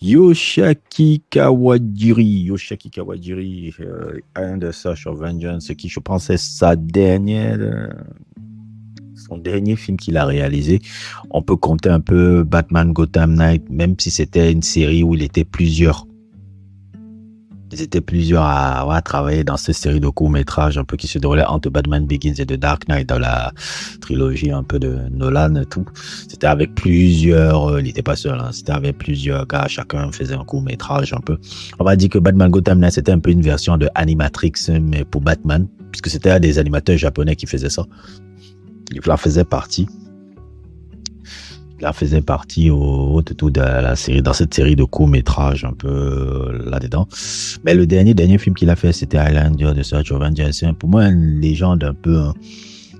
Yoshiaki Kawajiri, un de Search of Vengeance, qui je pense est son dernier film qu'il a réalisé. On peut compter un peu Batman Gotham Knight, même si c'était une série où il était plusieurs. Ils étaient plusieurs à travailler dans cette série de courts-métrages un peu qui se déroulait entre Batman Begins et The Dark Knight dans la trilogie un peu de Nolan et tout. C'était avec plusieurs, il n'était pas seul, hein, c'était avec plusieurs gars, chacun faisait un court-métrage un peu. On va dire que Batman Gotham Knight, c'était un peu une version de Animatrix, mais pour Batman, puisque c'était des animateurs japonais qui faisaient ça. Il en faisait partie. Tout de la série, dans cette série de courts-métrages un peu là-dedans. Mais le dernier film qu'il a fait, c'était Highlander de Search of Vengeance. Pour moi, une légende un peu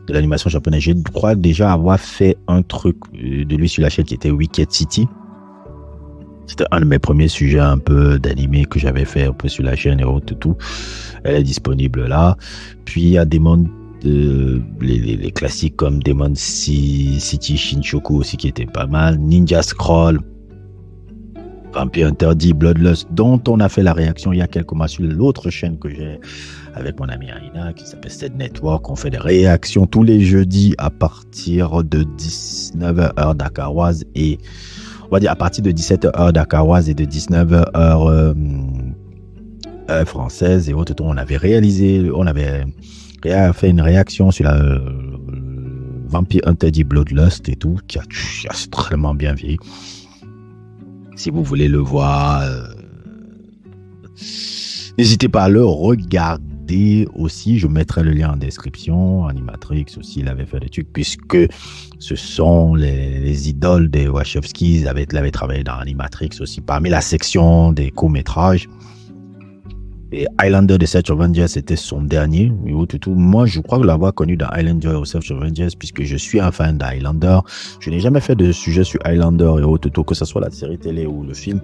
de l'animation japonaise. Je crois déjà avoir fait un truc de lui sur la chaîne qui était Wicked City. C'était un de mes premiers sujets un peu d'animé que j'avais fait un peu sur la chaîne et tout. Elle est disponible là. Puis il y a les classiques comme Demon City Shinchoku aussi qui était pas mal, Ninja Scroll, Vampire Interdit, Bloodlust, dont on a fait la réaction il y a quelques mois sur l'autre chaîne que j'ai avec mon ami Arina qui s'appelle Stead Network. On fait des réactions tous les jeudis à partir de 19h dakaroise et on va dire à partir de 17h dakaroise et de 19h française et autres. On avait fait une réaction sur la Vampire Interdit Bloodlust et tout, qui a extrêmement bien vieilli. Si vous voulez le voir, n'hésitez pas à le regarder aussi. Je mettrai le lien en description. Animatrix aussi, il avait fait des trucs, puisque ce sont les idoles des Wachowski. Ils avaient travaillé dans Animatrix aussi, parmi la section des courts-métrages. Et Highlander de Search of Vengeance, c'était son dernier. Moi, je crois l'avoir connu dans Highlander ou Search of Vengeance, puisque je suis un fan d'Highlander. Je n'ai jamais fait de sujet sur Highlander et que ce soit la série télé ou le film.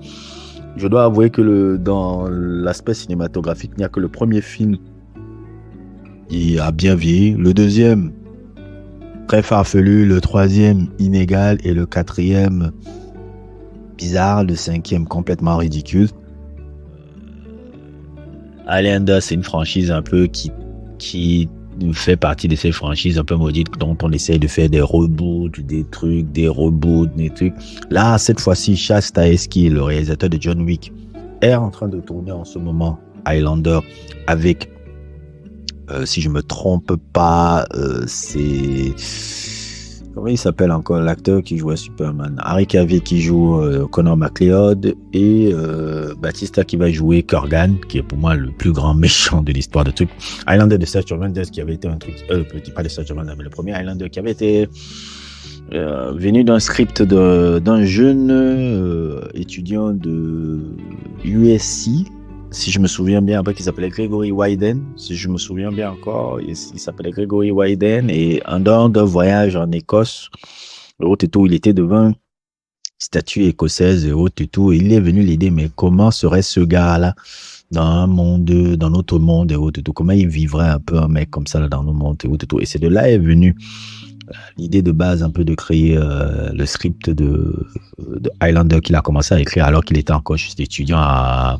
Je dois avouer que dans l'aspect cinématographique, il n'y a que le premier film qui a bien vieilli. Le deuxième, très farfelu. Le troisième, inégal. Et le quatrième, bizarre. Le cinquième, complètement ridicule. Highlander, c'est une franchise un peu qui fait partie de ces franchises un peu maudites dont on essaye de faire des reboots, des trucs. Là, cette fois-ci, Chad Stahelski, le réalisateur de John Wick, est en train de tourner en ce moment Highlander avec, si je me trompe pas, c'est... Comment il s'appelle encore l'acteur qui jouait Superman? Henry Cavill qui joue Connor McLeod et Batista qui va jouer Kurgan, qui est pour moi le plus grand méchant de l'histoire de trucs. Highlander de Search of Vengeance qui avait été un truc, pas de Search of Vengeance, mais le premier Highlander qui avait été venu d'un script d'un jeune étudiant de USC, si je me souviens bien, après, qui s'appelait Gregory Wyden, si je me souviens bien encore, il s'appelait Gregory Wyden, et en dehors d'un voyage en Écosse, il était devant une statue écossaise et tout, et il est venu l'aider, mais comment serait ce gars-là dans notre monde et tout, comment il vivrait un peu un mec comme ça là, dans nos mondes et tout, et c'est de là est venue l'idée de base un peu de créer le script de Highlander qu'il a commencé à écrire alors qu'il était encore juste étudiant à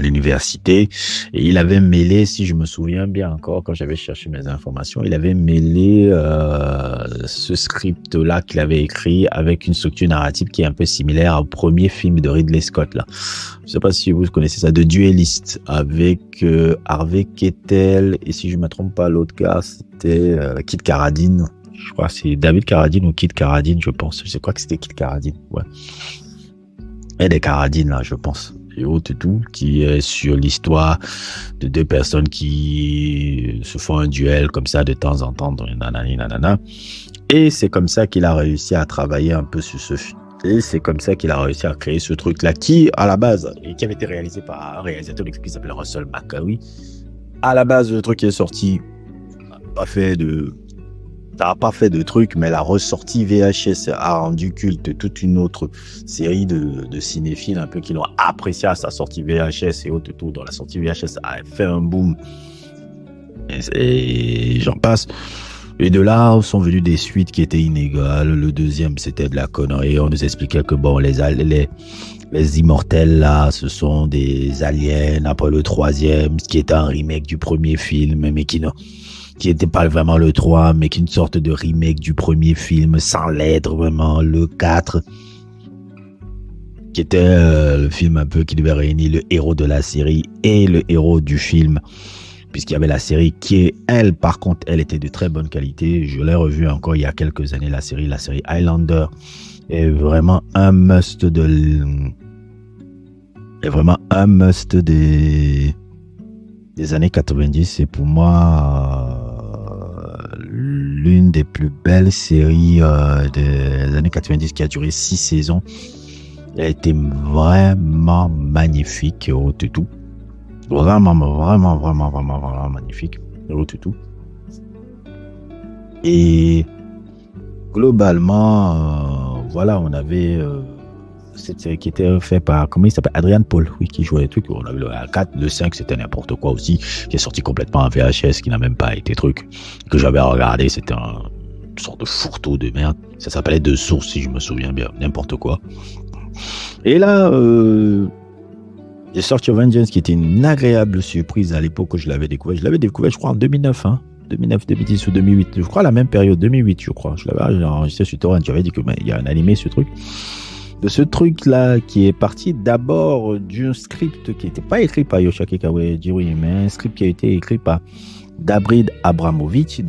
l'université, et il avait mêlé, si je me souviens bien encore, quand j'avais cherché mes informations, il avait mêlé ce script-là qu'il avait écrit avec une structure narrative qui est un peu similaire au premier film de Ridley Scott, là. Je ne sais pas si vous connaissez ça, de Duelist, avec Harvey Keitel, et si je ne me trompe pas, l'autre gars, c'était Kit Carradine. Je crois que c'est David Carradine ou Kit Carradine, je pense. Je crois que c'était Kit Carradine, ouais. Et des Carradine, là, je pense. Et tout, qui est sur l'histoire de deux personnes qui se font un duel comme ça de temps en temps, nanana. Et c'est comme ça qu'il a réussi à travailler un peu sur ce film. Et c'est comme ça qu'il a réussi à créer ce truc-là qui, à la base, et qui avait été réalisé par un réalisateur qui s'appelle Russell McCauley. À la base, le truc est sorti, ça n'a pas fait de truc, mais la ressortie VHS a rendu culte toute une autre série de cinéphiles un peu qui l'ont apprécié à sa sortie VHS et tout. Dans la sortie VHS a fait un boom. Et j'en passe. Et de là sont venues des suites qui étaient inégales. Le deuxième, c'était de la connerie. On nous expliquait que bon, les immortels là, ce sont des aliens. Après le troisième, ce qui était un remake du premier film, mais qui n'était pas vraiment le 3, mais qui est une sorte de remake du premier film, sans l'être vraiment. Le 4, qui était le film un peu qui devait réunir le héros de la série et le héros du film, puisqu'il y avait la série qui, elle, par contre, elle était de très bonne qualité. Je l'ai revue encore il y a quelques années, la série Highlander est vraiment un must des années 90. C'est pour moi l'une des plus belles séries des années 90 qui a duré 6 saisons. Elle a été vraiment magnifique, tout. Vraiment magnifique, tout. Et globalement, voilà, on avait cette série qui était faite par, comment il s'appelle, Adrian Paul, oui, qui jouait les trucs. On avait le 4, le 5, c'était n'importe quoi aussi, qui est sorti complètement en VHS, qui n'a même pas été truc, que j'avais regardé, c'était une sorte de fourre-tout de merde. Ça s'appelait De Source, si je me souviens bien, n'importe quoi. Et là, j'ai sorti Vengeance, qui était une agréable surprise à l'époque où je l'avais découvert. Je l'avais découvert, je crois, en 2009, 2010 ou 2008. Je crois, la même période, 2008, je crois. Je l'avais enregistré sur Torrent. J'avais dit qu'il y a un animé, ce truc. De ce truc-là, qui est parti d'abord d'un script qui n'était pas écrit par Yoshiaki Kawajiri, mais un script qui a été écrit par David Abramovich.